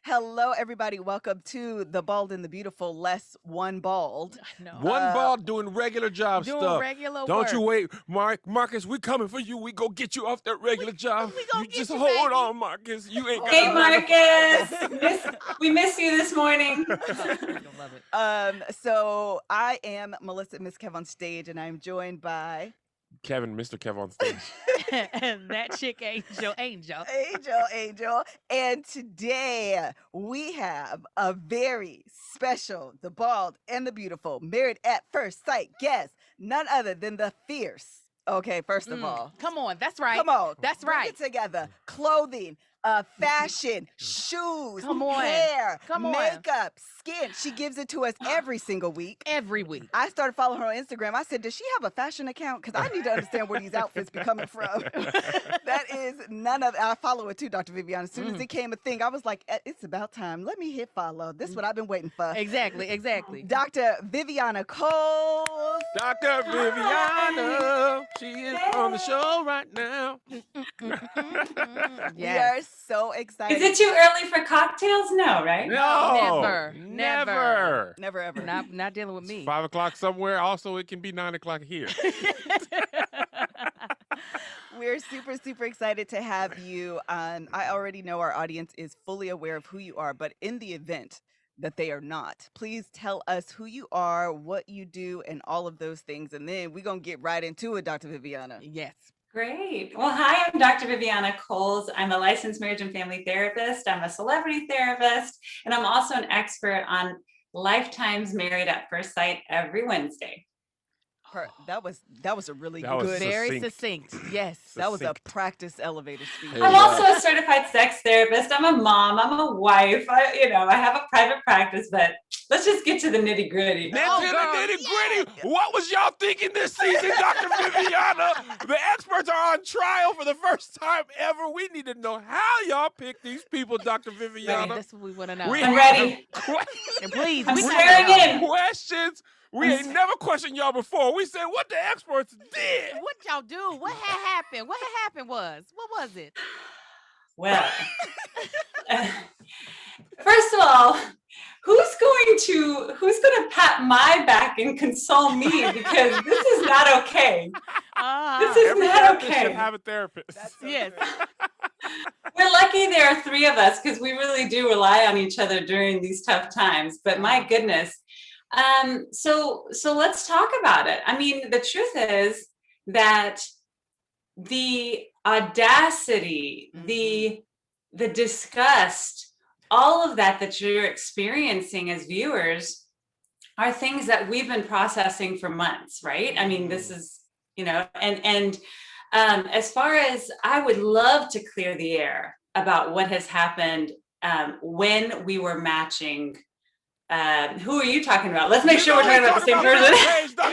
Hello, everybody. Welcome to The Bald and the Beautiful, less one bald. No. One ball doing regular job Doing stuff. regular Don't you work. wait, Marcus. We coming for you. We go get you off that regular job. we gonna You get just you, hold baby. on, Marcus. You ain't got Hey, the Marcus. We miss you this morning. Oh, he's gonna love it. So I am Melissa Miss Kev on stage, and I'm joined by Kevin, Mr. Kev on stage. And that chick Angel. Angel. And today we have a very special, the bald and the beautiful, married at first sight guest, none other than the fierce. Okay, first of all. Come on, that's right. Come on. That's bring right. it together. Clothing, fashion, shoes, Come on. hair, Come on. makeup, skin. She gives it to us every single week. Every week. I started following her on Instagram. I said, does she have a fashion account? Because I need to understand where these outfits be coming from. That is none of, I follow it too, Dr. Viviana. As soon as it came a thing, I was like, it's about time. Let me hit follow. This is what I've been waiting for. Exactly. Dr. Viviana Coles. Dr. Viviana. She is on the show right now. We are so excited. Is it too early for cocktails? No, right? No. Never. Never ever. Not dealing with me. 5 o'clock somewhere. Also, it can be 9 o'clock here. We're super, super excited to have you. I already know our audience is fully aware of who you are, but in the event that they are not, please tell us who you are, what you do, and all of those things. And then we're going to get right into it, Dr. Viviana. Yes. Great. Well, hi, I'm Dr. Viviana Coles. I'm a licensed marriage and family therapist. I'm a celebrity therapist, and I'm also an expert on Lifetime's Married at First Sight every Wednesday. That was a really That was good. Very succinct. succinct. Yes. That was a Succinct. practice elevator speech. Hey, I'm also a certified sex therapist. I'm a mom. I'm a wife. I have a private practice, but let's just get to the nitty gritty. Nitty-gritty. What was y'all thinking this season, Dr. Viviana? The experts are on trial for the first time ever. We need to know how y'all pick these people, Dr. Viviana. That's what we want to know. We I'm ready. And please, I'm we swearing gotta know. in. Questions. We ain't never questioned y'all before. We said what the experts did. What y'all do? What had happened? What had happened was? What was it? Well, first of all, who's going to pat my back and console me, because this is not okay. This is Every not therapist should okay. have a therapist. Yes. We're lucky there are three of us, because we really do rely on each other during these tough times. But my goodness. So let's talk about it. I mean, the truth is that the audacity, the disgust, all of that you're experiencing as viewers are things that we've been processing for months, right? I mean, this is, and as far as I would love to clear the air about what has happened when we were matching. Who are you talking about? Let's make sure we're talking about the same person.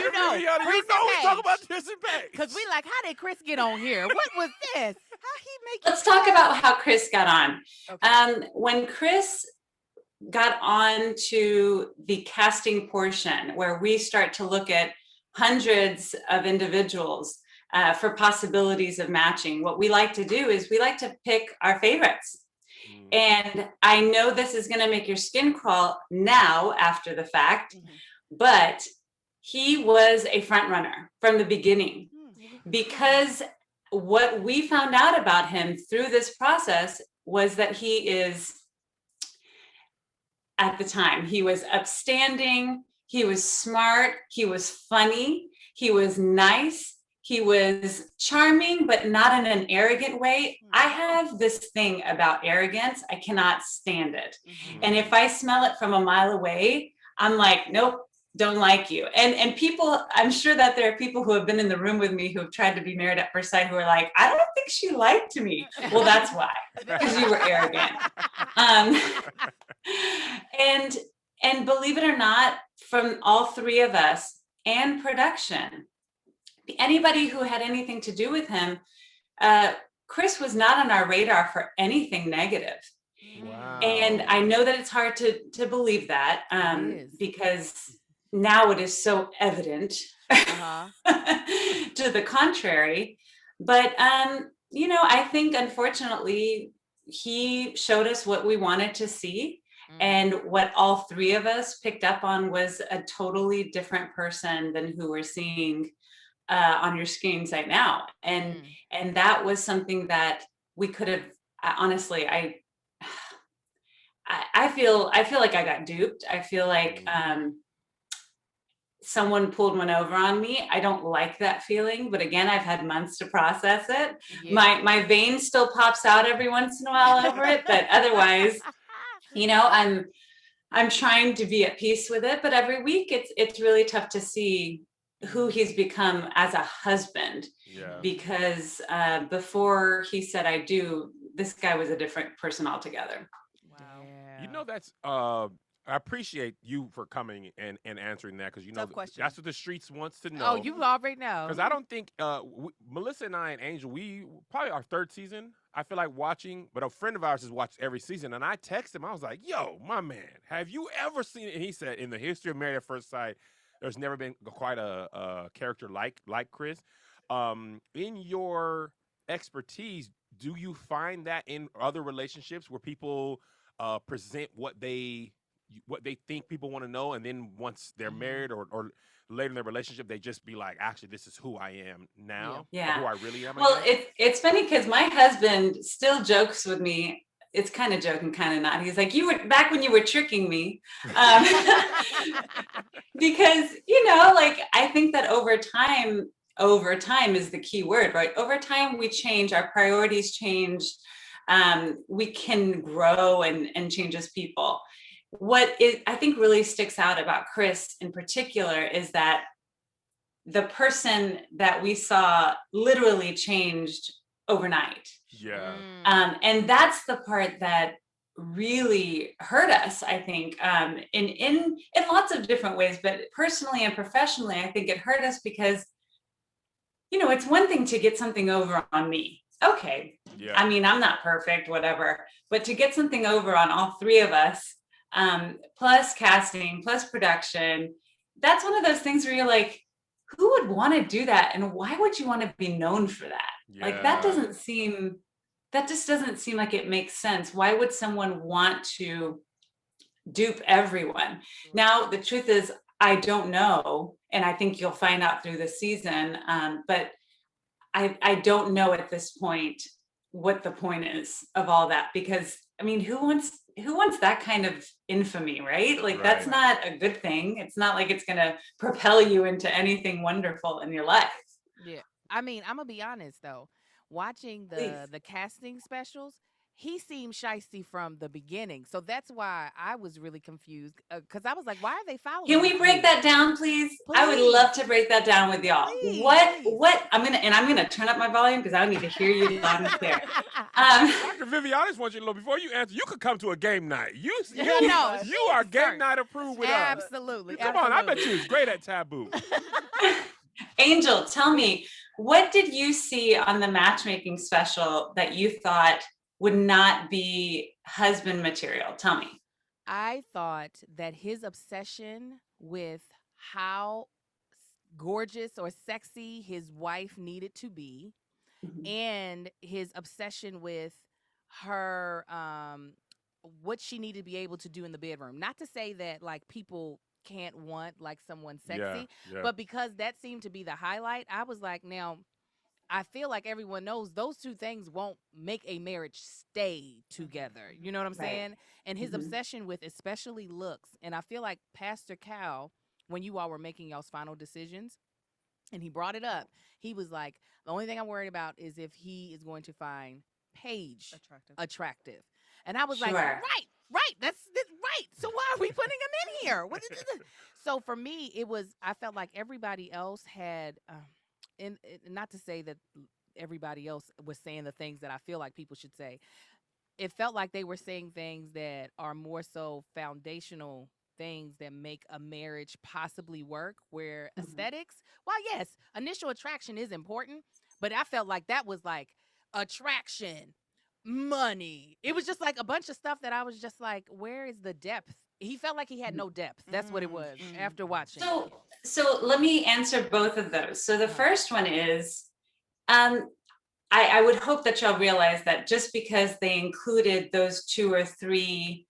You know we talk about this and Paige. Because we like, how did Chris get on here? What was this? Let's talk about how Chris got on. Okay. When Chris got on to the casting portion, where we start to look at hundreds of individuals for possibilities of matching, what we like to do is we like to pick our favorites. And I know this is going to make your skin crawl now after the fact, but he was a front runner from the beginning, because what we found out about him through this process was that he is, at the time, he was upstanding, he was smart, he was funny, he was nice. He was charming, but not in an arrogant way. I have this thing about arrogance. I cannot stand it. And if I smell it from a mile away, I'm like, nope, don't like you. And people, I'm sure that there are people who have been in the room with me who have tried to be married at first sight who are like, I don't think she liked me. Well, that's why, because you were arrogant. And believe it or not, from all three of us and production, anybody who had anything to do with him, Chris was not on our radar for anything negative. Wow. And I know that it's hard to believe that because now it is so evident to the contrary. But, I think, unfortunately, he showed us what we wanted to see. Mm. And what all three of us picked up on was a totally different person than who we're seeing on your screens right now. And that was something that we could have, honestly, I feel like I got duped. I feel like someone pulled one over on me. I don't like that feeling, but again, I've had months to process it. Yeah. My vein still pops out every once in a while over it, but otherwise, I'm trying to be at peace with it. But every week, it's really tough to see who he's become as a husband. Yeah. Because before he said I do, this guy was a different person altogether. Wow. You know, that's I appreciate you for coming and answering that, because Tough question. that's what the streets wants to know. Oh, you already know. Because I don't think Melissa and I and Angel, we probably our third season. I feel like watching, but a friend of ours has watched every season, and I texted him. I was like, "Yo, my man, have you ever seen it?" And he said, "In the history of Married at First Sight, there's never been quite a character like Chris." In your expertise, do you find that in other relationships where people present what they think people want to know, and then once they're married or later in their relationship, they just be like, actually, this is who I am now, Yeah. or who I really am? Well, it's funny because my husband still jokes with me. It's kind of joking, kind of not. He's like, you were back when you were tricking me. Because, like, I think that over time is the key word, right? Over time, we change, our priorities change. We can grow and change as people. What I think really sticks out about Chris in particular is that the person that we saw literally changed overnight. Yeah. And that's the part that really hurt us, I think, in lots of different ways, but personally and professionally, I think it hurt us because, it's one thing to get something over on me. Okay. Yeah. I mean, I'm not perfect, whatever, but to get something over on all three of us, plus casting, plus production, that's one of those things where you're like, who would want to do that? And why would you want to be known for that? Yeah. Like, that just doesn't seem like it makes sense. Why would someone want to dupe everyone? Now, the truth is, I don't know. And I think you'll find out through the season. But I don't know at this point what the point is of all that, because I mean, who wants that kind of infamy, right? Like, that's not a good thing. It's not like it's going to propel you into anything wonderful in your life. Yeah. I mean, I'm gonna be honest though. Watching the casting specials, he seemed shysty from the beginning. So that's why I was really confused, because I was like, why are they following Can we this break dude? that down, please? I would Please. love to break that down with y'all. Please. What I'm gonna turn up my volume because I need to hear you loud and clear. Dr. Vivianis wants you to know, before you answer, you could come to a game night. You are game night approved with us. Absolutely. Come on, I bet you was great at Taboo. Angel, tell me, what did you see on the matchmaking special that you thought would not be husband material? Tell me. I thought that his obsession with how gorgeous or sexy his wife needed to be, and his obsession with her, what she needed to be able to do in the bedroom. Not to say that like people can't want like someone sexy, but because that seemed to be the highlight, I was like, now I feel like everyone knows those two things won't make a marriage stay together. You know what I'm saying? And his obsession with especially looks. And I feel like Pastor Cal, when you all were making y'all's final decisions, and he brought it up, he was like, the only thing I'm worried about is if he is going to find Paige attractive. And I was like, right. That's right. So why are we putting him in here? So for me, I felt like everybody else had, and not to say that everybody else was saying the things that I feel like people should say. It felt like they were saying things that are more so foundational things that make a marriage possibly work, where aesthetics, while yes, initial attraction is important, but I felt like that was like attraction, money. It was just like a bunch of stuff that I was just like, where is the depth? He felt like he had no depth. That's what it was after watching. So let me answer both of those. So the first one is, I would hope that y'all realize that just because they included those 2 or 3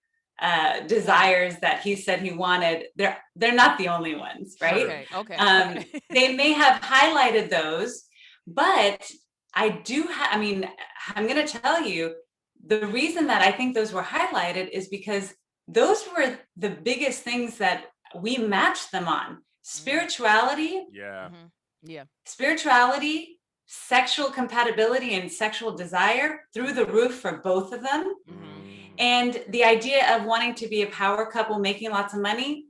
desires that he said he wanted, they're not the only ones, right? Okay. Okay. They may have highlighted those, but I mean, I'm going to tell you the reason that I think those were highlighted is because those were the biggest things that we matched them on. Spirituality, Yeah. Yeah. spirituality, sexual compatibility, and sexual desire through the roof for both of them. And the idea of wanting to be a power couple making lots of money,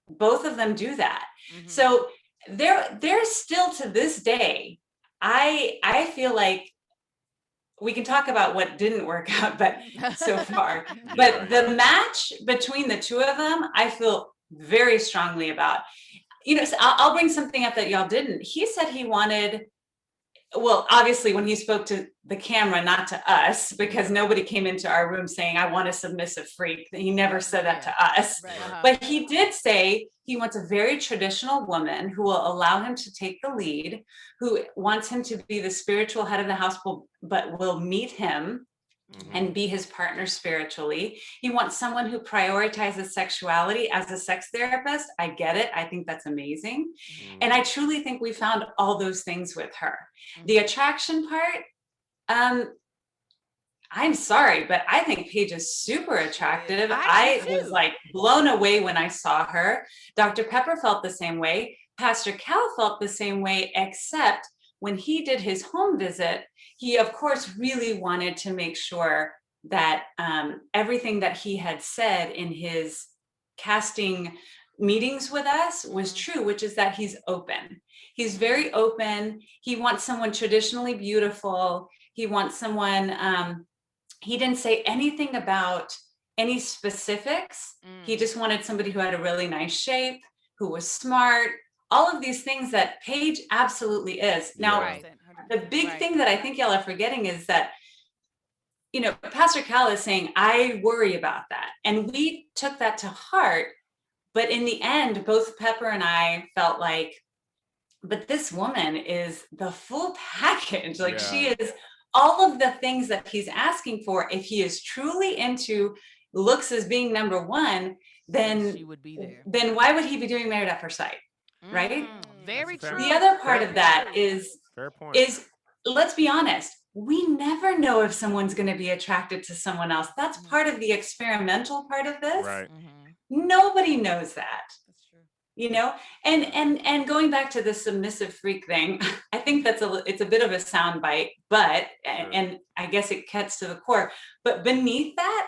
both of them do that. So there's still to this day, I feel like we can talk about what didn't work out, but so far. But the match between the two of them, I feel very strongly about. You know, so I'll bring something up that y'all didn't. He said he wanted, well, obviously when he spoke to the camera, not to us, because nobody came into our room saying, I want a submissive freak. He never said that to us. Right. But he did say he wants a very traditional woman who will allow him to take the lead, who wants him to be the spiritual head of the house, but will meet him and be his partner spiritually. He wants someone who prioritizes sexuality as a sex therapist. I get it. I think that's amazing. And I truly think we found all those things with her. The attraction part, I'm sorry, but I think Paige is super attractive. I was like blown away when I saw her. Dr. Pepper felt the same way. Pastor Cal felt the same way, except when he did his home visit, he of course really wanted to make sure that everything that he had said in his casting meetings with us was true, which is that he's open. He's very open. He wants someone traditionally beautiful. He wants someone, he didn't say anything about any specifics. He just wanted somebody who had a really nice shape, who was smart, all of these things that Paige absolutely is. Now, the big thing that I think y'all are forgetting is that, you know, Pastor Cal is saying, I worry about that. And we took that to heart. But in the end, both Pepper and I felt like, but this woman is the full package. Like she is all of the things that he's asking for. If he is truly into looks as being number one, then she would be there. Then why would he be doing Married at First Sight? Right? Very true. The other part of that is let's be honest, we never know if someone's going to be attracted to someone else. That's part of the experimental part of this. Right. Nobody knows that. That's true. You know, and going back to the submissive freak thing, I think it's a bit of a soundbite, but and I guess it cuts to the core. But beneath that,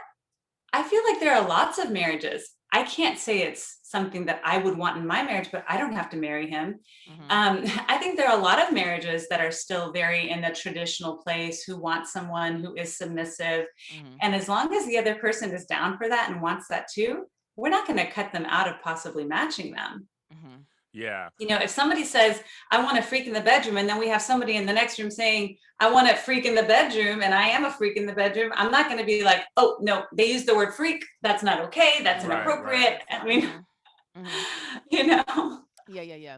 I feel like there are lots of marriages. I can't say it's something that I would want in my marriage, but I don't have to marry him. I think there are a lot of marriages that are still very in the traditional place, who want someone who is submissive. And as long as the other person is down for that and wants that too, we're not going to cut them out of possibly matching them. Yeah. You know, if somebody says, I want a freak in the bedroom, and then we have somebody in the next room saying, I want a freak in the bedroom, and I am a freak in the bedroom, I'm not going to be like, oh, no, they use the word freak. That's not okay. That's inappropriate. I mean, you know. Yeah.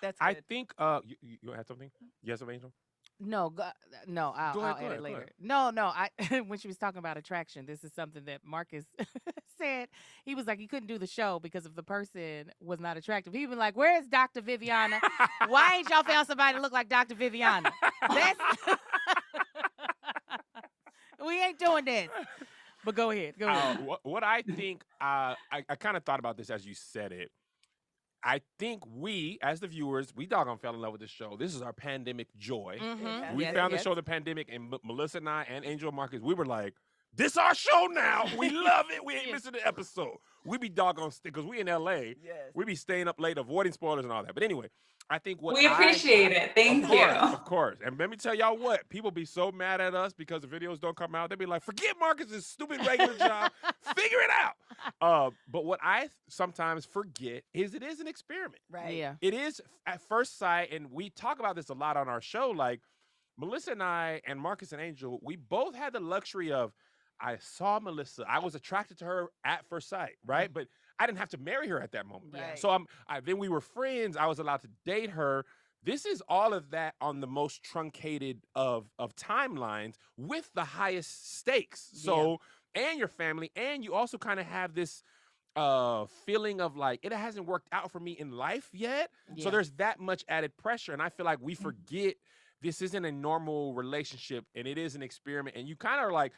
That's good. I think you had something? Yes, Angel? No, I'll add it later. No, I when she was talking about attraction, this is something that Marcus said. He was like, he couldn't do the show because if the person was not attractive. He was like, where is Dr. Viviana? Why ain't y'all found somebody to look like Dr. Viviana? We ain't doing this. But go ahead. What I think, I kind of thought about this as you said it. I think we, as the viewers, we doggone fell in love with the show. This is our pandemic joy. We found the show, The Pandemic, and Melissa and I and Angel and Marcus, we were like, this our show now. We love it. We ain't missing the episode. We be doggone, because we in LA, we be staying up late, avoiding spoilers and all that. But anyway, I think what we appreciate it. Thank you. Of course. And let me tell y'all what, people be so mad at us because the videos don't come out. They be like, forget Marcus's stupid regular job. Figure it out. But what I sometimes forget is it is an experiment. Right. Yeah. It is at first sight, and we talk about this a lot on our show. Like Melissa and I and Marcus and Angel, we both had the luxury of, I saw Melissa, I was attracted to her at first sight, right? But I didn't have to marry her at that moment. Right. So then we were friends. I was allowed to date her This is all of that on the most truncated of timelines with the highest stakes. Yeah. So, and your family, and you also kind of have this feeling of like it hasn't worked out for me in life yet. So Yeah. there's that much added pressure, and I feel like we forget this isn't a normal relationship and it is an experiment, and you kind of are like,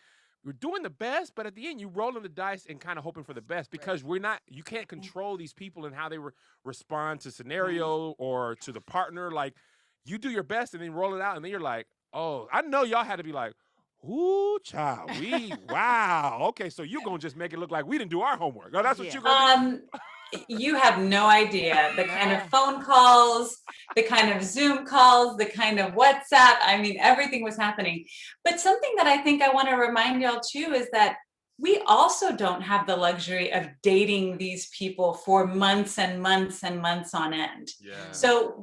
we're doing the best, but at the end you rolling the dice and kind of hoping for the best because you can't control these people and how they respond to scenario or to the partner. Like, you do your best and then roll it out, and then you're like, oh, I know y'all had to be like, ooh, child, wow, okay, so you gonna just make it look like we didn't do our homework. Oh, that's what Yeah. you're gonna do. You have no idea the kind of Yeah. phone calls, the kind of Zoom calls, the kind of WhatsApp. I mean, everything was happening. But something that I think I want to remind y'all too is that we also don't have the luxury of dating these people for months and months and months on end. Yeah. So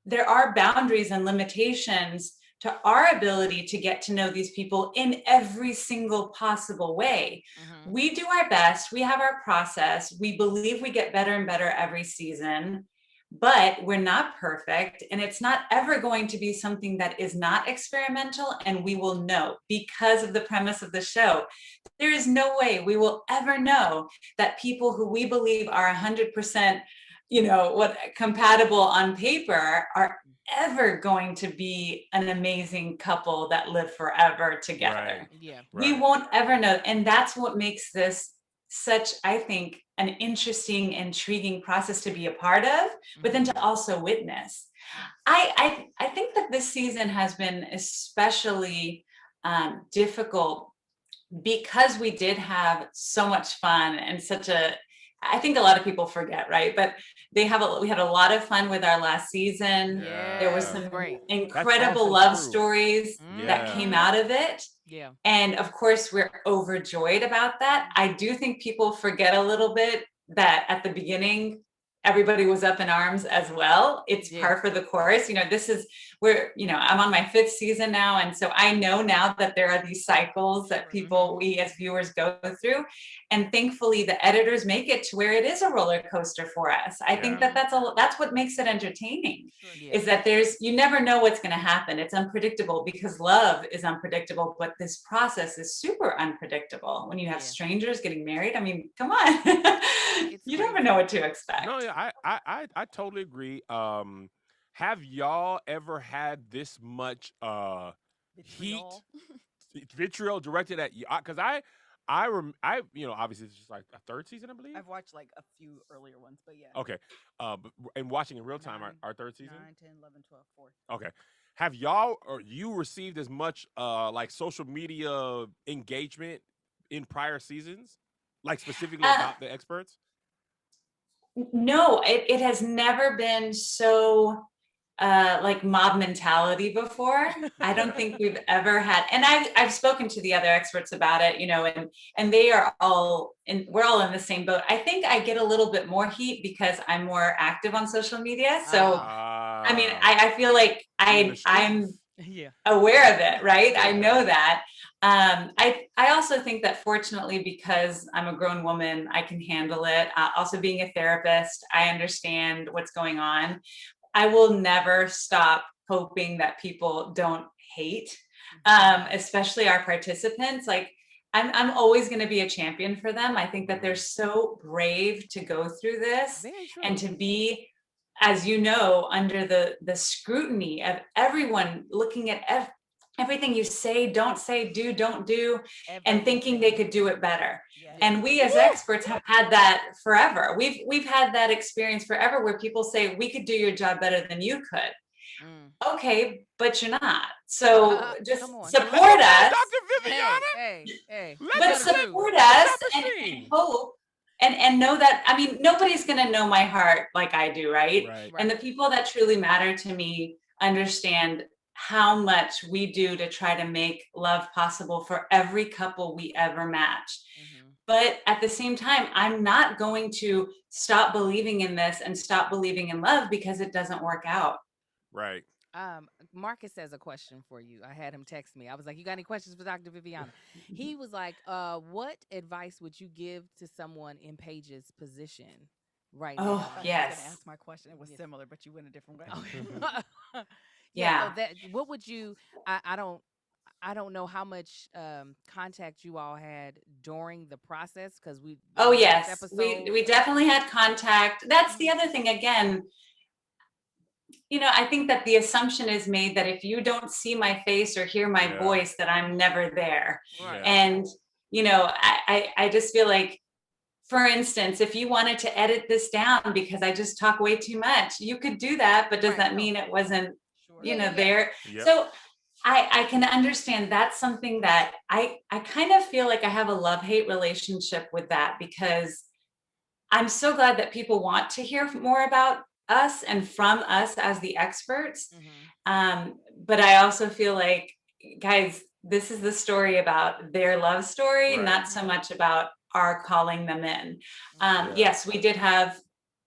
there are boundaries and limitations to our ability to get to know these people in every single possible way. Mhm. We do our best. We have our process. We believe we get better and better every season, but we're not perfect. And it's not ever going to be something that is not experimental. And we will know because of the premise of the show. There is no way we will ever know that people who we believe are 100%, compatible on paper are ever going to be an amazing couple that live forever together. Right. Yeah. We Right. won't ever know. And that's what makes this such, I think, an interesting, intriguing process to be a part of, but then to also witness. I think that this season has been especially difficult because we did have so much fun and I think a lot of people forget, right? But we had a lot of fun with our last season. Yeah. There were Yeah. some Great. incredible also love true. stories that Yeah. came out of it. Yeah. And of course, we're overjoyed about that. I do think people forget a little bit that at the beginning, everybody was up in arms as well. It's Yeah. par for the course. I'm on my 5th season now. And so I know now that there are these cycles that we as viewers go through. And thankfully the editors make it to where it is a roller coaster for us. I think Yeah. that's what makes it entertaining. Yeah. Is that you never know what's going to happen. It's unpredictable because love is unpredictable, but this process is super unpredictable. When you have Yeah. strangers getting married, I mean, come on. You never crazy. know what to expect. No, yeah, I totally agree. Have y'all ever had this much heat, vitriol directed at you? Because obviously it's just like a 3rd season, I believe. I've watched like a few earlier ones, but yeah. Okay, and watching in real time Nine, our 3rd season. 9, 10, 11, 12, 4. Okay, have y'all or you received as much like social media engagement in prior seasons, like specifically about the experts? No, it has never been so like mob mentality before. I don't think we've ever had, and I've spoken to the other experts about it, and they are we're all in the same boat. I think I get a little bit more heat because I'm more active on social media. So I mean, I feel like I'm Yeah. aware of it, right? I know that. I also think that fortunately, because I'm a grown woman, I can handle it. Also being a therapist, I understand what's going on. I will never stop hoping that people don't hate, especially our participants. Like I'm always going to be a champion for them. I think that they're so brave to go through this Very true. and to be, as you know, under the scrutiny of everyone looking at everything you say, don't say, do, don't do, and thinking they could do it better. Yeah. And we as experts have had that forever. We've had that experience forever where people say, we could do your job better than you could. Mm. Okay, but you're not. So just Come on. support us. Dr. Viviana. Hey. But support us and hope and know that, I mean, nobody's going to know my heart like I do, right? And the people that truly matter to me understand how much we do to try to make love possible for every couple we ever match. But at the same time, I'm not going to stop believing in this and stop believing in love because it doesn't work out. Right. Marcus has a question for you. I had him text me. I was like, you got any questions for Dr. Viviana? He was like, what advice would you give to someone in Paige's position right Oh, I now. thought he was going to yes. ask my question. It was Yes. similar, but you went a different way. Oh. Yeah. So Yeah. that what would you? I don't know how much contact you all had during the process because we the Oh, last yes. episode. We definitely had contact. That's the Mhm. other thing. Again, I think that the assumption is made that if you don't see my face or hear my Yeah. voice, that I'm never there. Right. Yeah. And, I just feel like, for instance, if you wanted to edit this down because I just talk way too much, you could do that, but does Right. that No. mean it wasn't, Sure. Yeah. Yeah. Yeah. there? Yep. So I can understand that's something that I kind of feel like I have a love-hate relationship with that, because I'm so glad that people want to hear more about us and from us as the experts. But I also feel like, guys, this is the story about their love story, Right. not so much about our calling them in. Yeah. Yes, we did have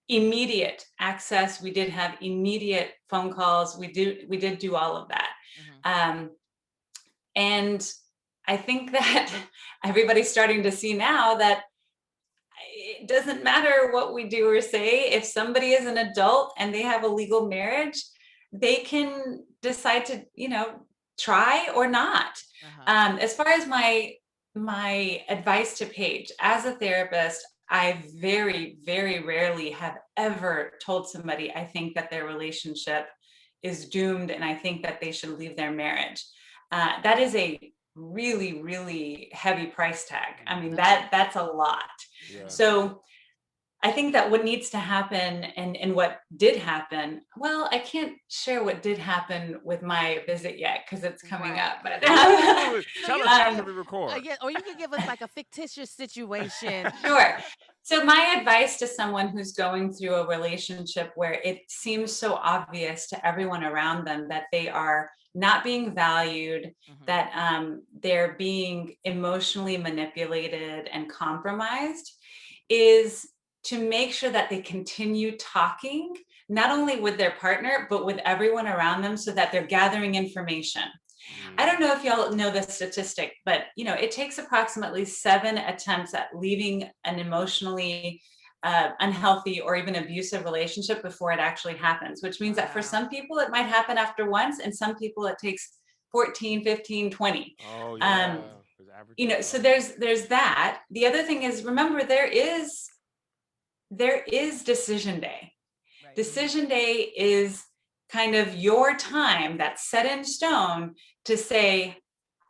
immediate access. We did have immediate phone calls. We did do all of that. Mhm. And I think that everybody's starting to see now that it doesn't matter what we do or say. If somebody is an adult and they have a legal marriage, they can decide to, try or not. As far as my advice to Paige, as a therapist, I very, very rarely have ever told somebody I think that their relationship is doomed and I think that they should leave their marriage. That is a really, really heavy price tag. I mean, that's a lot. Yeah. So I think that what needs to happen, and what did happen, well, I can't share what did happen with my visit yet because it's coming Right. up. But Ooh, So tell you us can after give, we record. yeah, or you could give us like a fictitious situation. sure. So my advice to someone who's going through a relationship where it seems so obvious to everyone around them that they are not being valued, Mhm. that they're being emotionally manipulated and compromised, is to make sure that they continue talking, not only with their partner, but with everyone around them, so that they're gathering information. I don't know if y'all know the statistic, but it takes approximately 7 attempts at leaving an emotionally unhealthy or even abusive relationship before it actually happens, which means that for Wow. some people it might happen after once, and some people it takes 14, 15, 20. Oh yeah. There's average. So there's that. The other thing is, remember, there is decision day. Right. Decision day is kind of your time that's set in stone to say,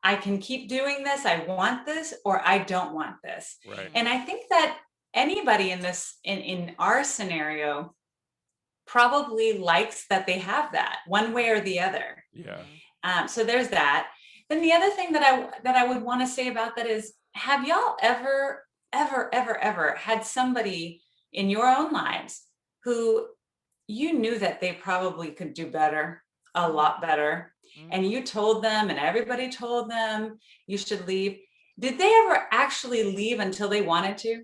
I can keep doing this, I want this, or I don't want this. Right. And I think that anybody in this, in our scenario, probably likes that they have that one way or the other. Yeah. So there's that. Then the other thing that I would want to say about that is, have y'all ever had somebody in your own lives who you knew that they probably could do better, a lot better, and you told them, and everybody told them you should leave? Did they ever actually leave until they wanted to?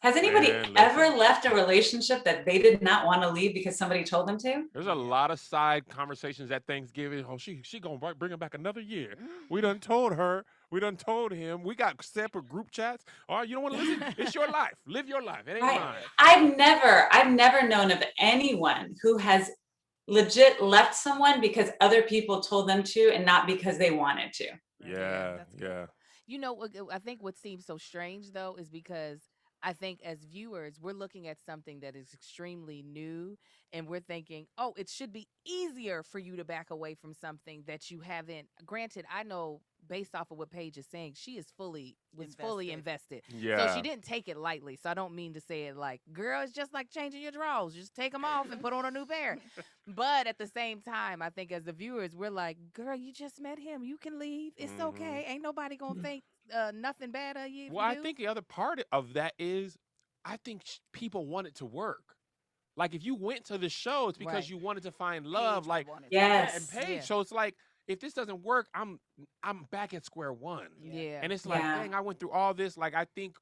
Has anybody Man, ever listen. left a relationship that they did not want to leave because somebody told them to? There's a lot of side conversations at Thanksgiving. Oh, she gonna bring him back another year. We done told her. We done told him. We got separate group chats. Oh, you don't want to listen? It's your life. Live your life. It ain't Right. mine. I've never known of anyone who has legit left someone because other people told them to and not because they wanted to. Yeah. That's good. Yeah. You know, I think what seems so strange though is because I think as viewers, we're looking at something that is extremely new and we're thinking, oh, it should be easier for you to back away from something that you haven't. Granted, I know based off of what Paige is saying, she is was fully invested. So Yeah. she didn't take it lightly. So I don't mean to say it like, girl, it's just like changing your drawers. Just take them off and put on a new pair. But at the same time, I think as the viewers, we're like, girl, you just met him. You can leave. It's okay. Ain't nobody gonna think nothing bad of you. If Well, you I do. think the other part of that is, I think people want it to work. Like if you went to the show, it's because Right. you wanted to find love. Paige Like would want it. Yes. and Paige. Yeah. So it's like, if this doesn't work, I'm back at square one. Yeah. And it's like, Yeah. dang, I went through all this. Like I think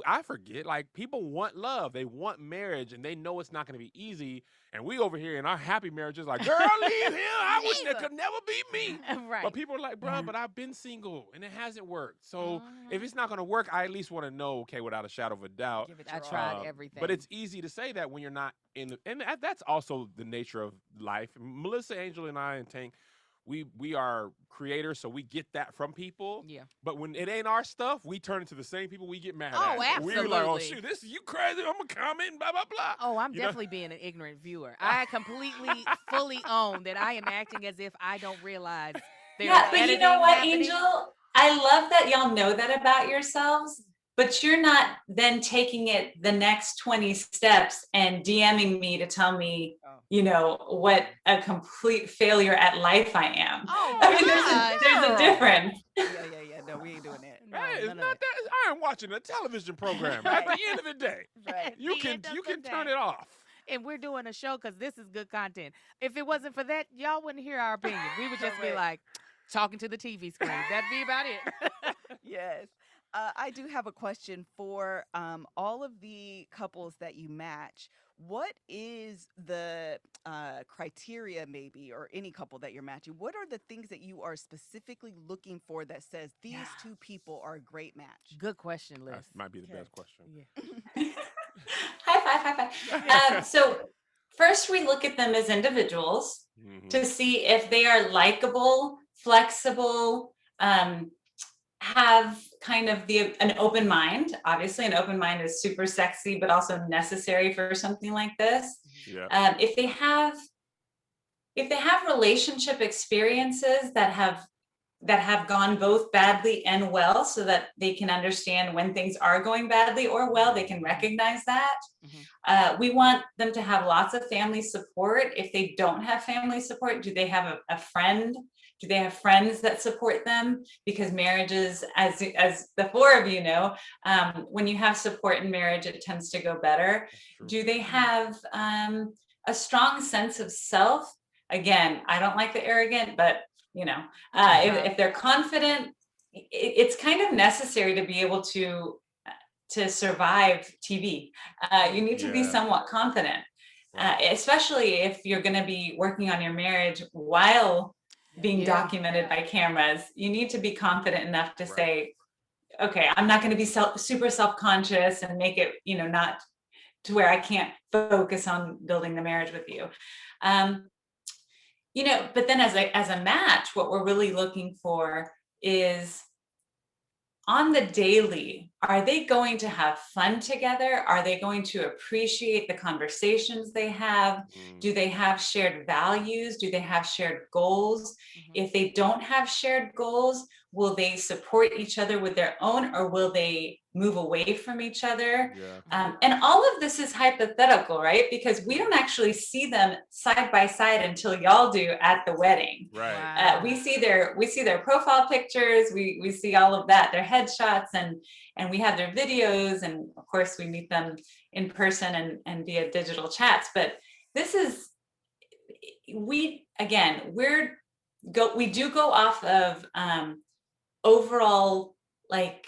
I forget, like, people want love, they want marriage, and they know it's not going to be easy. And we over here in our happy marriages, like, girl, leave him. I wish that Leave him. could never be me. Right. But people are like, bro, Yeah. but I've been single and it hasn't worked. So if Mhm. it's not going to work, I at least want to know, okay, without a shadow of a doubt. Give it I your all. tried everything. But it's easy to say that when you're not in the, and that's also the nature of life. Melissa, Angel, and I, and Tank, we are creators, so we get that from people. Yeah. But when it ain't our stuff, we turn into the same people we get mad Oh, at. We're like, oh absolutely. shoot, this is you crazy. I'm gonna comment and blah blah blah. Oh, I'm You know? definitely being an ignorant viewer. I completely, fully own that I am acting as if I don't realize there's Yeah, but you editing know what, happening. Angel? I love that y'all know that about yourselves, but you're not then taking it the next 20 steps and DMing me to tell me, Oh. what a complete failure at life I am. Oh, I mean, gosh. there's a girl. difference. Yeah. No, we ain't doing that. No, Hey, it's none not of that. I am watching a television program. At the end of the day, Right. At you the can end of you the can turn day. it off. And we're doing a show because this is good content. If it wasn't for that, y'all wouldn't hear our opinion. We would just be Right. like talking to the TV screen. That'd be about it. Yes. I do have a question for all of the couples that you match. What is the criteria, maybe, or any couple that you're matching? What are the things that you are specifically looking for that says these Yeah. two people are a great match? Good question, Liz. That might be the Okay. best question. Yeah. High five. So first we look at them as individuals Mhm. to see if they are likable, flexible, have kind of an open mind. Obviously, an open mind is super sexy, but also necessary for something like this. Yeah. If they have relationship experiences that have gone both badly and well, so that they can understand when things are going badly or well, they can recognize that. We want them to have lots of family support. If they don't have family support, do they have a friend? Do they have friends that support them? Because marriages, as the four of you know, when you have support in marriage, it tends to go better. That's true. Do they have a strong sense of self? Again, I don't like the arrogant, but if they're confident, it's kind of necessary to be able to survive TV. You need to be Yeah. somewhat confident, Right. especially if you're going to be working on your marriage while being Yeah. documented by cameras. You need to be confident enough to Right. say, okay, I'm not going to be super self-conscious and make it, not to where I can't focus on building the marriage with you. But then as a match, what we're really looking for is, on the daily, are they going to have fun together? Are they going to appreciate the conversations they have? Do they have shared values? Do they have shared goals? If they don't have shared goals, will they support each other with their own, or will they move away from each other? Yeah. And all of this is hypothetical, right? Because we don't actually see them side by side until y'all do at the wedding. Right. Wow. We see their profile pictures, we see all of that, their headshots, and we have their videos, and of course we meet them in person and via digital chats. But this is, we do go off of overall, like,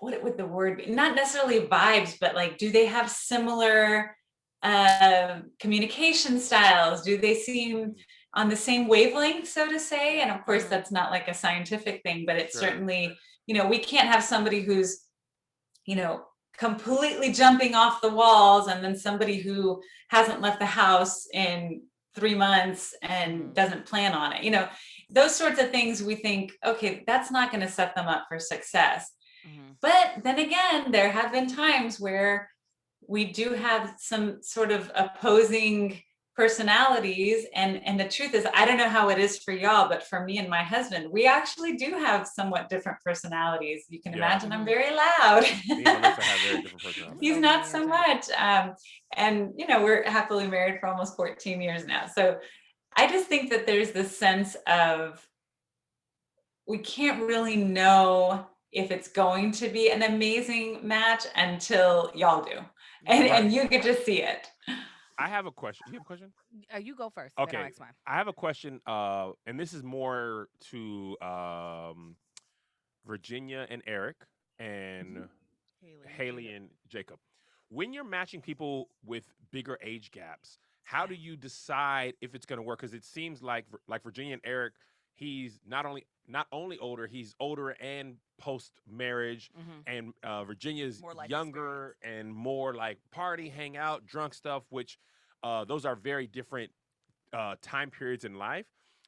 what would the word be? Not necessarily vibes, but like, do they have similar communication styles? Do they seem on the same wavelength, so to say? And of course, that's not like a scientific thing, but it's Sure. certainly, we can't have somebody who's, completely jumping off the walls, and then somebody who hasn't left the house in 3 months and doesn't plan on it. Those sorts of things, we think, okay, that's not going to set them up for success. But then again, there have been times where we do have some sort of opposing personalities, and the truth is, I don't know how it is for y'all, but for me and my husband, we actually do have somewhat different personalities. You can Yeah. imagine I'm very loud. Me and Melissa have very different personalities. He's not so much. And we're happily married for almost 14 years now. So I just think that there's this sense of, we can't really know if it's going to be an amazing match until y'all do, and you get to see it. I have a question. You have a question? You go first. Then I'll Okay. ask mine. I have a question, and this is more to Virginia and Eric, and Haley and Jacob. When you're matching people with bigger age gaps, how do you decide if it's going to work? Because it seems like Virginia and Eric, he's not only older, he's older and post marriage, Mhm. and Virginia's More life younger and more like party, hang out, drunk stuff, which those are very different time periods in life.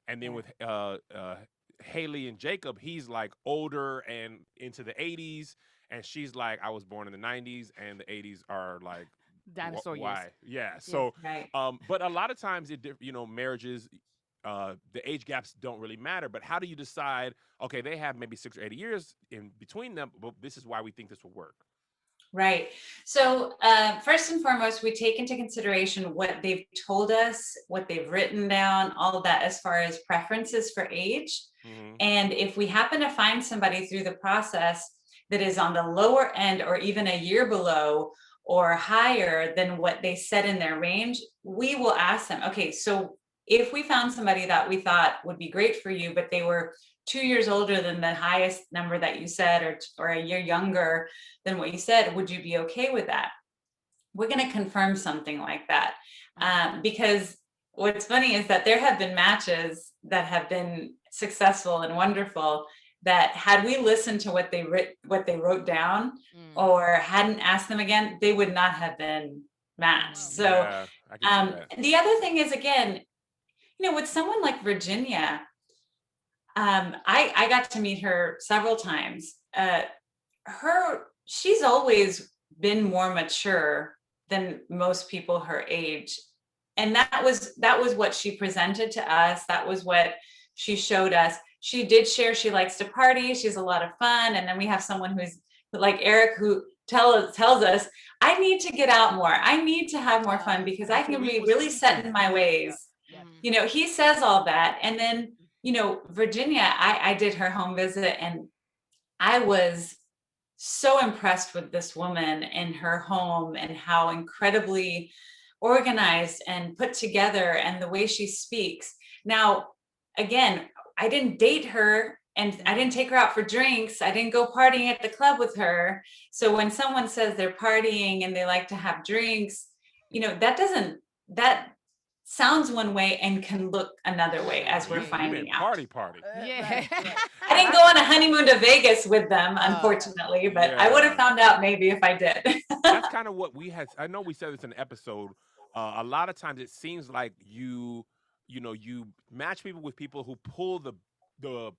And then Yeah. with Haley and Jacob, he's like older and into the 80s, and she's like, I was born in the 90s, and the 80s are like, Dinosaur years. why? Yeah. Yes. So, Right. but a lot of times, marriages, the age gaps don't really matter. But how do you decide? Okay, they have maybe 6 or 8 years in between them, but this is why we think this will work. Right. So, first and foremost, we take into consideration what they've told us, what they've written down, all of that as far as preferences for age. Hmm. And if we happen to find somebody through the process that is on the lower end or even a year below or higher than what they said in their range, we will ask them, okay, so if we found somebody that we thought would be great for you, but they were 2 years older than the highest number that you said, or a year younger than what you said, would you be okay with that? We're going to confirm something like that. Because what's funny is that there have been matches that have been successful and wonderful that had we listened to what they wrote down Mm. or hadn't asked them again, they would not have been matched. Wow. So Yeah, I can see that. the other thing is, again, with someone like Virginia, I got to meet her several times. She's always been more mature than most people her age, and that was what she presented to us. That was what she showed us. She did share she likes to party. She's a lot of fun, and then we have someone who's like Eric who tells us, I need to get out more. I need to have more fun because I That's what can we be was really set in thinking. my ways. Yeah. Mhm. He says all that, and then Virginia, I did her home visit, and I was so impressed with this woman and her home and how incredibly organized and put together and the way she speaks. Now, again, I didn't date her and I didn't take her out for drinks. I didn't go partying at the club with her. So when someone says they're partying and they like to have drinks, that sounds one way and can look another way, as we're Right. You finding meant out. party. Yeah. Right, right. I didn't go on a honeymoon to Vegas with them, unfortunately, but I would have Yeah. found out maybe if I did. That's kind of what we had. I know we said this in an episode. A lot of times it seems like you match people with people who pull the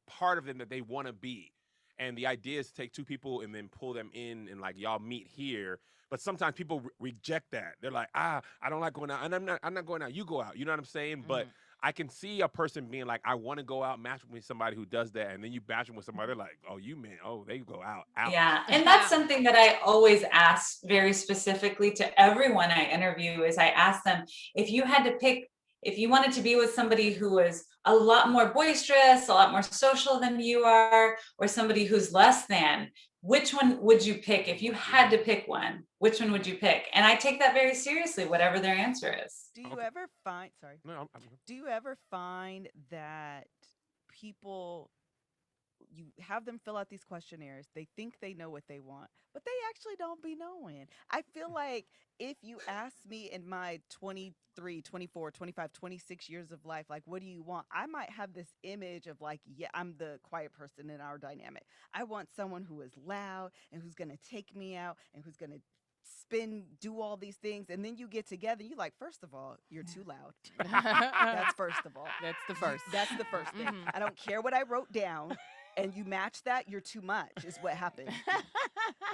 part of them that they want to be, and the idea is to take two people and then pull them in and like y'all meet here. But sometimes people reject that. They're like, I don't like going out, and I'm not going out. You go out. You know what I'm saying? But Mhm. I can see a person being like, I want to go out, match with somebody who does that, and then you match them with somebody they're like, oh, they go out. Yeah, and that's something that I always ask very specifically to everyone I interview is I ask them, if you had to pick, if you wanted to be with somebody who was a lot more boisterous, a lot more social than you are, or somebody who's less than, which one would you pick? If you had to pick one, which one would you pick? And I take that very seriously, whatever their answer is. Do you Okay. ever find, sorry, No, do you ever find that people, you have them fill out these questionnaires, they think they know what they want, but they actually don't be knowing? I feel like if you ask me in my 23, 24, 25, 26 years of life, like, what do you want? I might have this image of like, yeah, I'm the quiet person in our dynamic. I want someone who is loud and who's going to take me out and who's going to do all these things. And then you get together, you like, first of all, you're too loud. That's first of all. That's the first. That's the first thing. Mhm. I don't care what I wrote down, and you match that, you're too much, is what happened.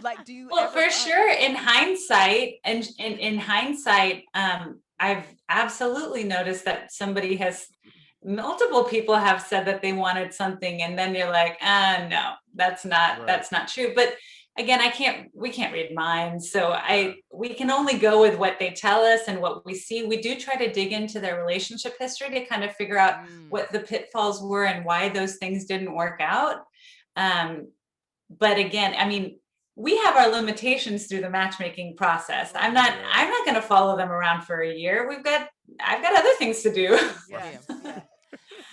Like, do you Well, ever for find- sure, in hindsight, and in hindsight, I've absolutely noticed that multiple people have said that they wanted something, and then you're like, no, that's Right. not true. But again, we can't read minds, so we can only go with what they tell us and what we see. We do try to dig into their relationship history to kind of figure out what the pitfalls were and why those things didn't work out. But again, I mean, we have our limitations through the matchmaking process. I'm not going to follow them around for a year. I've got other things to do. Yeah, yeah.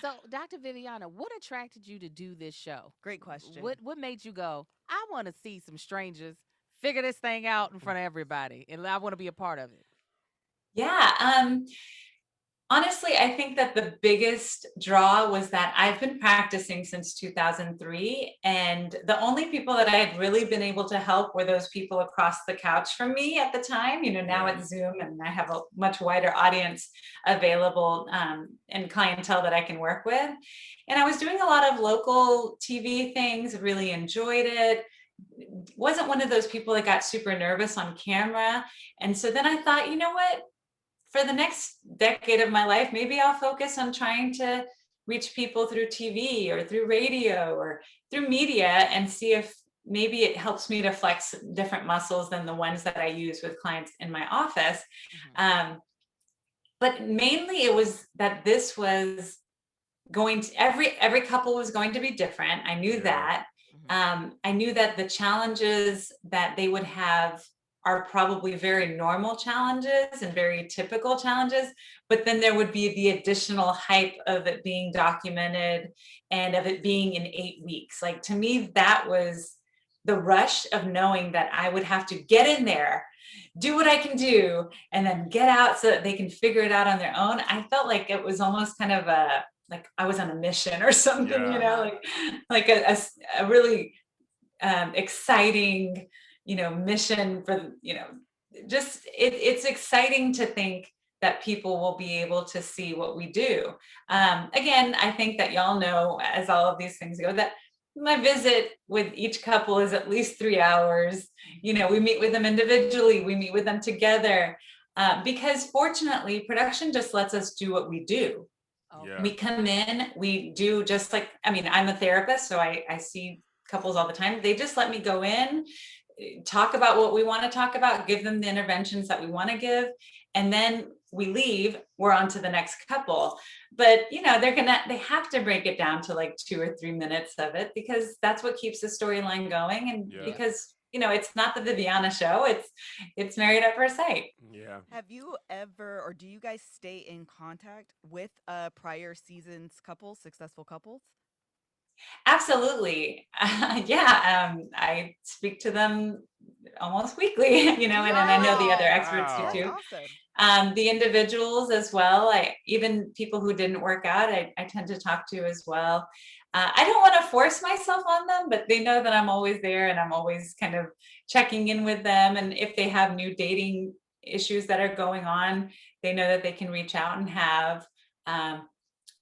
So, Dr. Viviana, what attracted you to do this show? Great question. What made you go, I want to see some strangers figure this thing out in front of everybody, and I want to be a part of it? Yeah. Honestly, I think that the biggest draw was that I've been practicing since 2003, and the only people that I had really been able to help were those people across the couch from me at the time. Now Yeah. it's Zoom, and I have a much wider audience available, and clientele that I can work with. And I was doing a lot of local TV things, really enjoyed it. Wasn't one of those people that got super nervous on camera. And so then I thought, you know what? For the next decade of my life, maybe I'll focus on trying to reach people through TV or through radio or through media, and see if maybe it helps me to flex different muscles than the ones that I use with clients in my office. Mhm. But mainly it was that this was going to, every couple was going to be different. I knew Yeah. that. Mhm. I knew that the challenges that they would have are probably very normal challenges and very typical challenges, but then there would be the additional hype of it being documented and of it being in 8 weeks. Like, to me, that was the rush of knowing that I would have to get in there, do what I can do, and then get out so that they can figure it out on their own. I felt like it was almost kind of like I was on a mission or something, Yeah. like a really exciting, mission for, just it's exciting to think that people will be able to see what we do. Again, I think that y'all know, as all of these things go, that my visit with each couple is at least 3 hours. We meet with them individually, we meet with them together, because fortunately, production just lets us do what we do. Yeah. We come in, we do, just like, I mean, I'm a therapist, so I see couples all the time. They just let me go in, talk about what we want to talk about, give them the interventions that we want to give, and then we leave, we're on to the next couple. But they have to break it down to like 2 or 3 minutes of it, because that's what keeps the storyline going. And Yeah. because it's not the Viviana show, it's Married at First Sight. Yeah. Have you ever, or do you guys stay in contact with prior seasons couples, successful couples? Absolutely. Yeah, I speak to them almost weekly, and I know the other experts do Wow. That's too. awesome. The individuals as well. Even people who didn't work out, I tend to talk to as well. I don't want to force myself on them, but they know that I'm always there, and I'm always kind of checking in with them. And if they have new dating issues that are going on, they know that they can reach out and have. Um,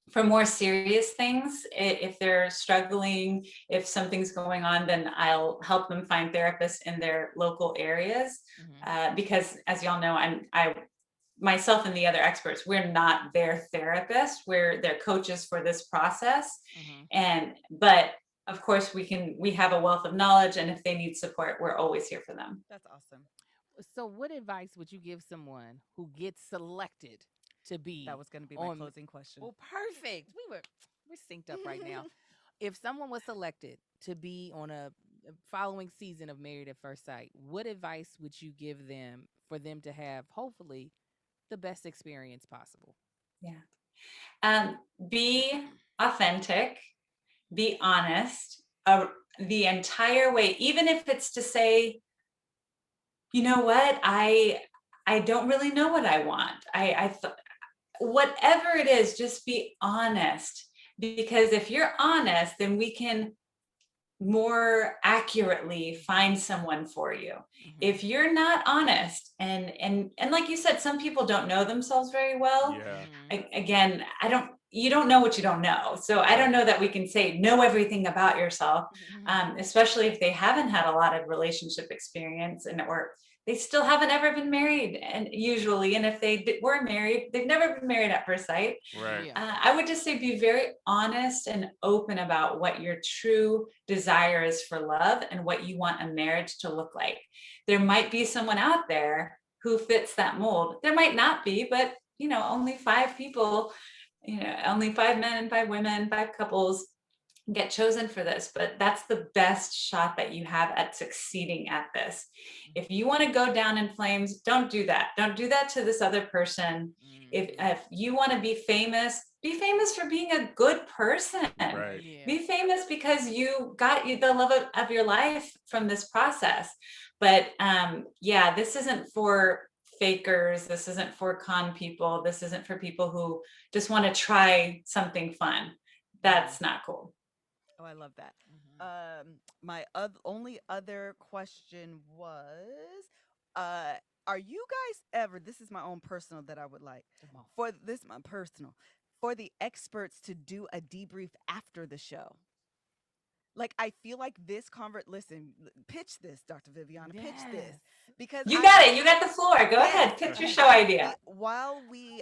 for more serious things, if they're struggling, if something's going on, then I'll help them find therapists in their local areas. Mhm. Because, as y'all know, I myself and the other experts, we're not their therapists, we're their coaches for this process. Mhm. But of course, we have a wealth of knowledge, and if they need support, we're always here for them. That's awesome. So, what advice would you give someone who gets selected to be That was going to be my on? closing question. Well, perfect. We're synced up right now. If someone was selected to be on a following season of Married at First Sight, what advice would you give them for them to have, hopefully, the best experience possible? Yeah. Be authentic, be honest, the entire way, even if it's to say, you know what, I don't really know what I want. Whatever it is, just be honest. Because if you're honest, then we can more accurately find someone for you. Mhm. If you're not honest, and like you said, some people don't know themselves very well. Yeah. Mhm. Again, you don't know what you don't know. So I don't know that we can say know everything about yourself, Mhm. especially if they haven't had a lot of relationship experience, or they still haven't ever been married, and usually, and if they were married, they've never been married at first sight. Right. Yeah. I would just say be very honest and open about what your true desire is for love and what you want a marriage to look like. There might be someone out there who fits that mold. There might not be, but only 5 people, only 5 men and 5 women, 5 couples get chosen for this, but that's the best shot that you have at succeeding at this. If you want to go down in flames, don't do that. Don't do that to this other person. If you want to be famous for being a good person. Right. Yeah. Be famous because you got the love of your life from this process. But yeah, this isn't for fakers. This isn't for con people. This isn't for people who just want to try something fun. That's not cool. Oh, I love that. Mhm. My only other question was, uh, are you guys ever? This is my own personal that I would like Come on. for this. My personal for the experts to do a debrief after the show. Like I feel like this listen, pitch this, Dr. Viviana, pitch this Yes. because You I got it. You got the floor. Go Yes. ahead. Pitch your I show idea. while we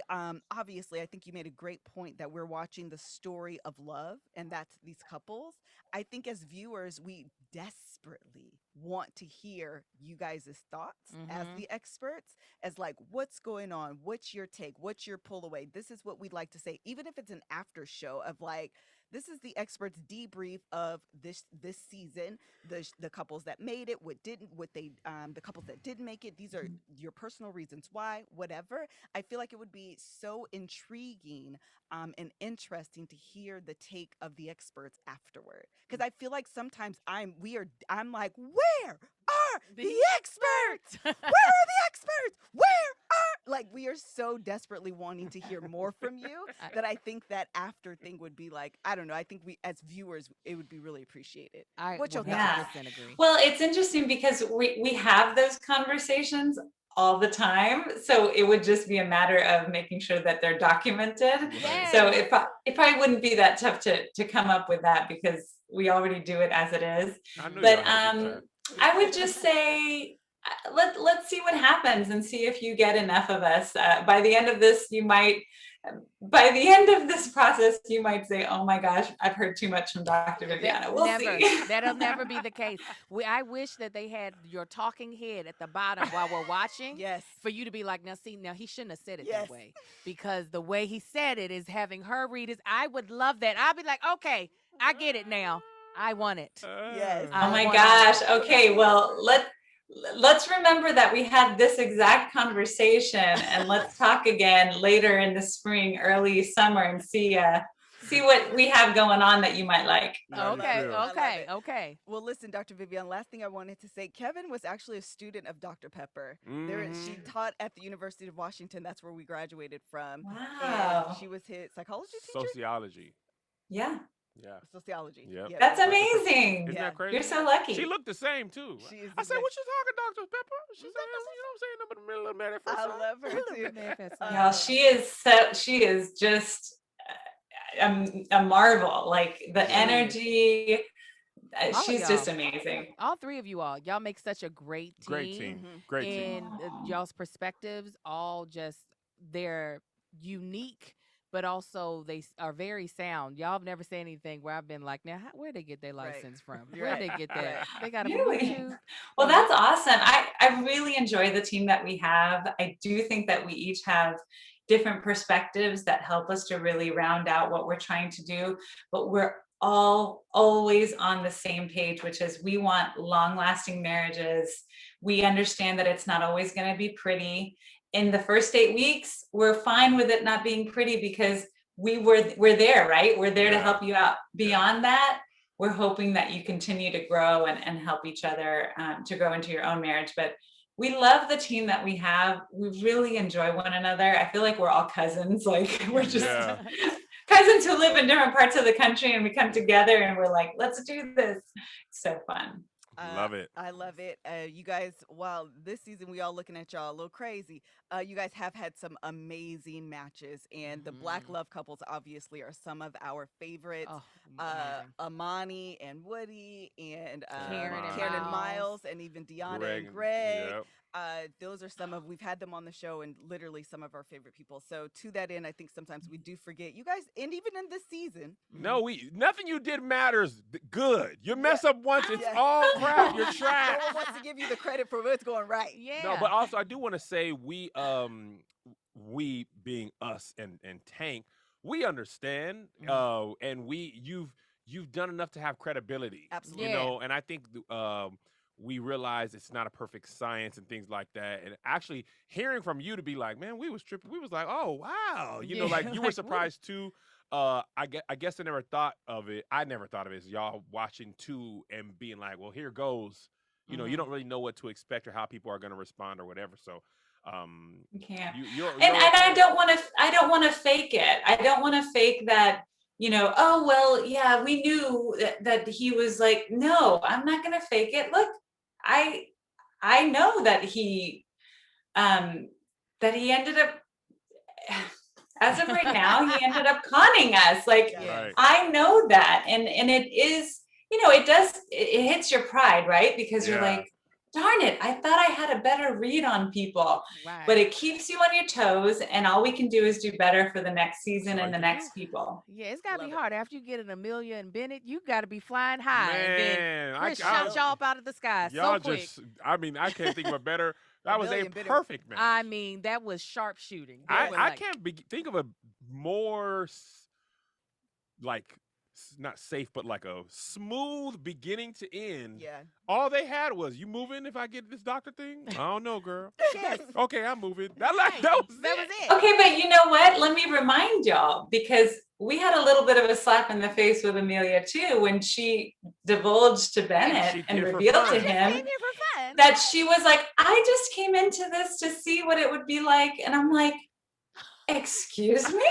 obviously I think you made a great point that we're watching the story of love and that's these couples. I think as viewers we desperately want to hear you guys' thoughts as Mhm. the experts as like what's going on, what's your take, what's your pull away. This is what we'd like to say even if it's an after show of like this is the experts debrief of this season, the couples that made it, what didn't, what they the couples that didn't make it. These are your personal reasons why, whatever. I feel like it would be so intriguing and interesting to hear the take of the experts afterward. Because I feel like sometimes I'm like, where are the experts? Where are the experts? Where are like we are so desperately wanting to hear more from you that I think that after thing would be like, I don't know. I think we as viewers, it would be really appreciated. I What your 100% thoughts? agree. Well, it's interesting because we have those conversations all the time. So it would just be a matter of making sure that they're documented. Right. So Yes. it probably wouldn't be that tough to come up with that because we already do it as it is. I knew But y'all had a good time. I would just say let's see what happens and see if you get enough of us. By the end of this, by the end of this process, you might say, "Oh my gosh, I've heard too much from Dr. Viviana." We'll Never. see. That'll never be the case. I wish that they had your talking head at the bottom while we're watching Yes. for you to be like, now he shouldn't have said it Yes. that way because the way he said it is having her read his. I would love that. I'll be like, okay, I get it now. I want it. Yes. Oh my want gosh. Okay, well, let's remember that we had this exact conversation and let's talk again later in the spring, early summer and see what we have going on that you might like. Yeah, me Okay, too. I love okay, it. okay. Well, listen, Dr. Vivian, last thing I wanted to say, Kevin was actually a student of Dr. Pepper. She Mhm. taught at the University of Washington. That's where we graduated from. Wow. And she was his psychology teacher? Sociology. Yeah, Yeah. Sociology. Yep. Yeah, that's that's Dr. Pepper. amazing. Isn't Yeah. that crazy? You're so lucky. She looked the same too. She is I said, exact- "What you talking, Dr. Pepper?" She said, "You know what I'm saying? I'm in the middle of that at first I sight." love her too. Y'all, she is just a marvel. Like the She is. energy, All of she's just y'all. amazing. All three of you all. Y'all make such a great team. Great team. Mhm. Great team. And y'all's perspectives all just they're unique but also they are very sound. Y'all have never said anything where I've been like, now where'd they get their Right. license from? You're Where'd right. they get that? Right. They got it Really? from YouTube. Well, that's awesome. I really enjoy the team that we have. I do think that we each have different perspectives that help us to really round out what we're trying to do, but we're all always on the same page, which is we want long-lasting marriages. We understand that it's not always going to be pretty. In the first 8 weeks, we're fine with it not being pretty because we're there, right? We're there to Yeah. help you out. Beyond that, we're hoping that you continue to grow and help each other to grow into your own marriage. But we love the team that we have. We really enjoy one another. I feel like we're all cousins. Like we're just Yeah. cousins who live in different parts of the country and we come together and we're like, let's do this. It's so fun. Love it. I love it. You guys, while this season we all looking at y'all a little crazy, you guys have had some amazing matches, and the Black Mhm. love couples obviously are some of our favorites. Oh, amazing. Amani and Woody, and Karen and Karen and Miles. Miles, and even Deanna Greg, and Greg. Yep. Those are some of we've had them on the show, and literally some of our favorite people. So to that end, I think sometimes we do forget you guys, and even in this season, No, nothing you did matters. Good. You mess up once, it's Yeah. all crap. You're no trash. one wants to give you the credit for what's going right. Yeah. No, but also I do want to say we being us and Tank, we understand. Mhm. And you've you've done enough to have credibility. Absolutely. You Yeah. know, and I think we realize it's not a perfect science and things like that. And actually hearing from you to be like, man, we was tripping. We was like, oh wow. You know, Yeah, like you were like, what? surprised too. I guess I never thought of it. I never thought of it as y'all watching too and being like, well, here goes. You know, you Mhm. don't really know what to expect or how people are going to respond or whatever. So, You can't. you're And I okay. don't want to fake it. I don't want to fake that, oh well, yeah, we knew that he was like, no, I'm not gonna fake it. Look, I I know um that he ended up as of right now, he ended up conning us. Like, Yes. Yes. Right. I know that. And it is, it does, it hits your pride, right? Because you're Yeah. like, darn it, I thought I had a better read on people. But Right. it keeps you on your toes, and all we can do is do better for the next That's season all and you the can do. next people. Yeah, it's gotta Love be it. hard. After you get an Amelia and Bennett, you gotta be flying high. And then Man, Chris I- shot y'all up out of the sky so y'all quick. just, I mean, I can't think of a better, that was a Amelia and Bennett- perfect match. I mean, that was sharpshooting. That was I like, can't think of a more not safe, but like a smooth beginning to end. Yeah. All they had was, you moving if I get this doctor thing? I don't know, girl. yes. Okay, I'm moving. Right. That was That it. was it. Okay, but you know what? Let me remind y'all, because we had a little bit of a slap in the face with Amelia too when she divulged to Bennett she and did for revealed to fun. Came him here for fun. that she was like, I just came into this to see what it would be like. And I'm like, excuse me?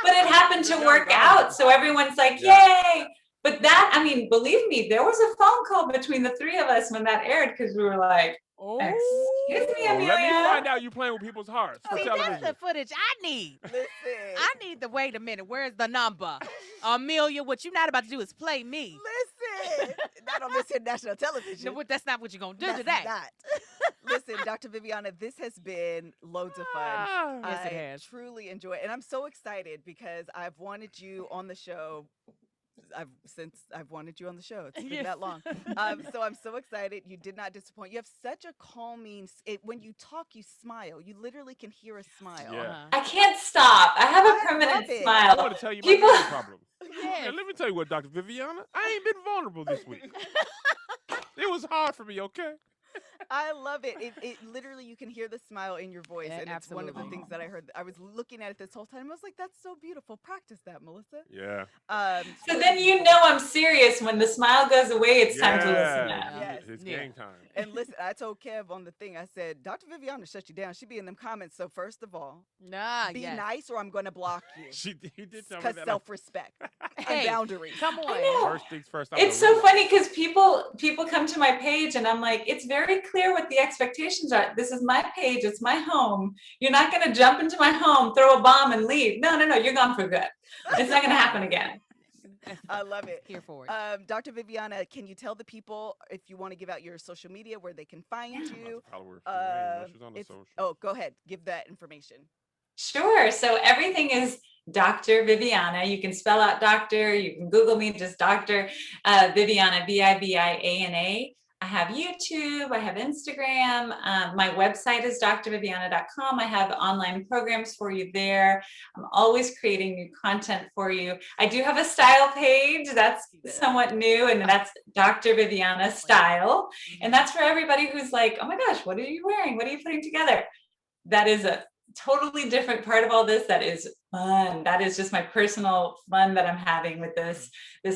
But it happened to No, work no. out. So everyone's like, Yeah. yay. But that, I mean, believe me, there was a phone call between the three of us when that aired, because we were like, excuse me, Oh, Amelia. let me find out you playing with people's hearts for See, that's television. the footage I need. Listen. I need the wait a minute. Where's the number? Amelia, what you not about to do is play me. Listen. Not on this national television. No, that's not what you're gonna do That's today. not. Listen, Dr. Viviana, this has been loads of fun. Ah. Yes, it I has. truly enjoy it. And I'm so excited because I've wanted you on the show. Since I've wanted you on the show. It's been Yes. that long. So I'm so excited. You did not disappoint. You have such a calming, when you talk, you smile. You literally can hear a smile. Yeah. Uh-huh. I can't stop. I have I a permanent love it. I smile. want to tell you my People- real problem. Yes. Yeah, let me tell you what, Dr. Viviana, I ain't been vulnerable this week. It was hard for me, okay? I love it. It literally, you can hear the smile in your voice. Yeah, And it's one of the absolutely. things that I heard. I was looking at it this whole time. I was like, that's so beautiful. Practice that, Melissa. Yeah. So then you know I'm serious. When the smile goes away, it's time to listen Yeah. now. Yes. It's Yeah. game time. And listen, I told Kev on the thing, I said, Dr. Viviana shut you down. She be in them comments. So first of all, Nah, be yes. nice or I'm going to block you. He did tell me Because that. self-respect and Hey, boundaries. Come I on. know. First things first. I'm It's gonna so read it. funny because people come to my page and I'm like, it's very clear what the expectations are. This is my page. It's my home. You're not going to jump into my home, throw a bomb and leave. No, you're gone for good. It's not going to happen again. I love it. Here for it. Dr. Viviana, can you tell the people if you want to give out your social media where they can find I'm about you? to follow her. She ain't. She's on the It's, social. oh, go ahead. Give that information. Sure. So everything is Dr. Viviana. You can spell out doctor. You can Google me, just Dr. Viviana, Viviana. I have YouTube. I have Instagram. My website is drviviana.com. I have online programs for you there. I'm always creating new content for you. I do have a style page that's somewhat new, and that's Dr. Viviana Style. And that's for everybody who's like, oh my gosh, what are you wearing? What are you putting together? That is a totally different part of all this. That is fun. That is just my personal fun that I'm having with this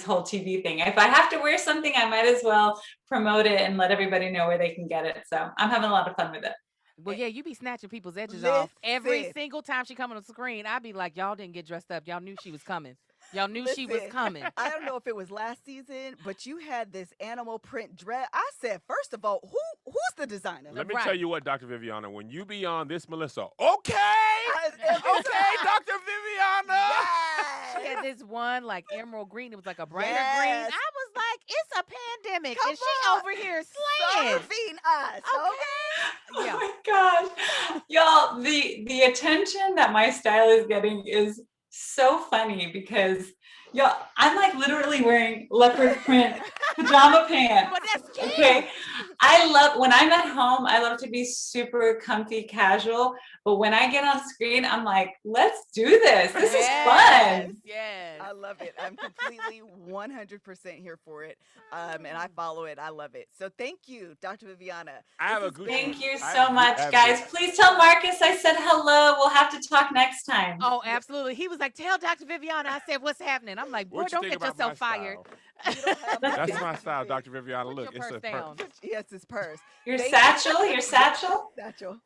whole TV thing. If I have to wear something, I might as well promote it and let everybody know where they can get it. So I'm having a lot of fun with it. Well, yeah, you be snatching people's edges off every Listen. single time she come on the screen. I'd be like, y'all didn't get dressed up. Y'all knew she was coming. Y'all knew she was Listen, coming. I don't know if it was last season, but you had this animal print dress. I said, first of all, who's the designer? Let me Right. tell you what, Dr. Viviana, when you be on this, Melissa, okay, every okay, time. Dr. Viviana. She Yes. had this one like emerald green. It was like a brighter Yes. green. I was like, it's a pandemic, Come and she on. over here slaying. Serving us. Okay. Yeah. Oh my gosh. Y'all, the attention that my style is getting is so funny because Yo, I'm like literally wearing leopard print pajama pants. But that's cute. Okay. I love when I'm at home, I love to be super comfy casual. But when I get on screen, I'm like, let's do this. This is fun. Yes. I love it. I'm completely 100% here for it. And I follow it. I love it. So thank you, Dr. Viviana. I have This a has Gucci. been- Thank you I so have- much, I have guys. Gucci. Please tell Marcus I said hello. We'll have to talk next time. Oh, absolutely. He was like, tell Dr. Viviana. I said, what's happening? I'm like, boy, What you don't think get about my yourself fired. style? You don't have That's to- my style, Dr. Viviana. Put Look, your it's purse a down. Yes, his purse. Your Thank satchel? Your satchel? Satchel.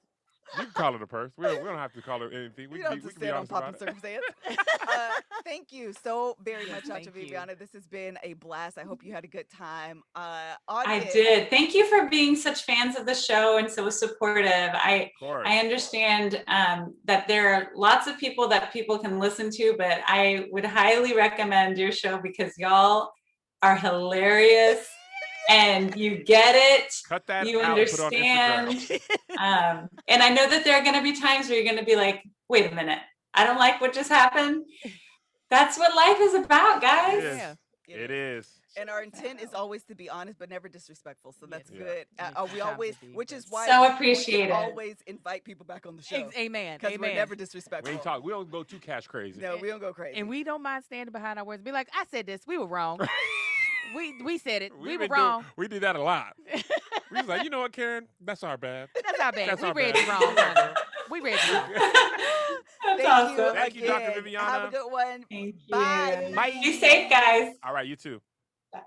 You can call it a purse. We don't have to call it anything. We We don't can have be, we to can be stand on honest pop about and it. circumstance. Thank you so very Yes, much, Dr. thank you. Viviana. This has been a blast. I hope you had a good time. I Audience, did. Thank you for being such fans of the show and so supportive. Of course. I understand that there are lots of people that people can listen to, but I would highly recommend your show because y'all are hilarious and you get it. Cut that You out and put it on understand. Instagram. And I know that there are going to be times where you're going to be like, wait a minute, I don't like what just happened. That's what life is about, guys. It is. Yeah. It is. And our intent is always to be honest, but never disrespectful. So that's Yes. good. Yes, We sometimes always, it be, which but- is why So we can appreciate it. always invite people back on the show Amen. because we're Amen. never We disrespectful. ain't talk. We don't go too cash crazy. No, we don't go crazy. And we don't mind standing behind our words. Be like, I said this. We were wrong. we said it. We We've were been doing- wrong. we did that a lot. We was like, you know what, Karen? That's our bad. That's our bad. That's We our read bad. you wrong, honey. We read you wrong. That's Thank awesome. you Thank you, Dr. again. Have a Viviana. good one. Thank you. Bye. Bye. Be safe, guys. All right, you too. Bye.